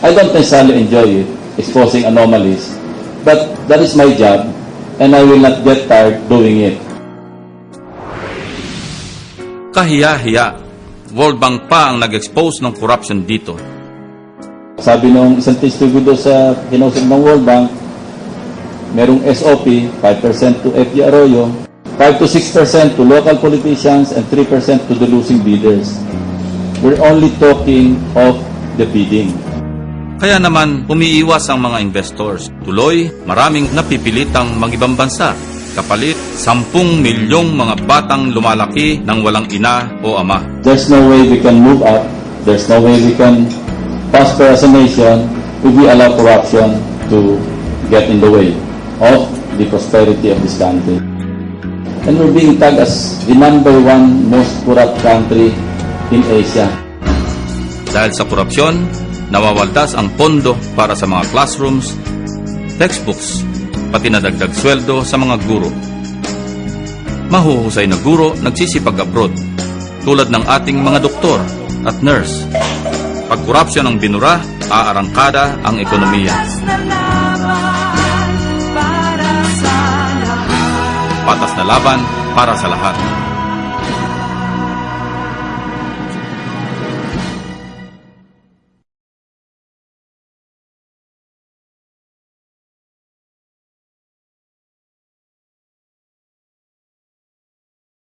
I don't necessarily enjoy it, exposing anomalies, but that is my job, and I will not get tired doing it. Kahiya-hiya, World Bank pa ang nag-expose ng corruption dito. Sabi nung isang distributor sa kinausap ng World Bank, merong SOP, 5% to FG Arroyo, 5 to 6% to local politicians, and 3% to the losing bidders. We're only talking of the bidding. Kaya naman, umiiwas ang mga investors. Tuloy, maraming napipilitang mag-ibang bansa. Kapalit, 10 milyong mga batang lumalaki ng walang ina o ama. There's no way we can move up. There's no way we can prosper as a nation if we allow corruption to get in the way of the prosperity of this country. And we're being tagged as the #1 most corrupt country in Asia. Dahil sa korupsyon, nawawaldas ang pondo para sa mga classrooms, textbooks, pati nadagdag sweldo sa mga guro. Mahuhusay na guro nagsisipag abroad, tulad ng ating mga doktor at nurse. Pag korupsyon ang binura, aarangkada ang ekonomiya. Patas na laban para sa lahat.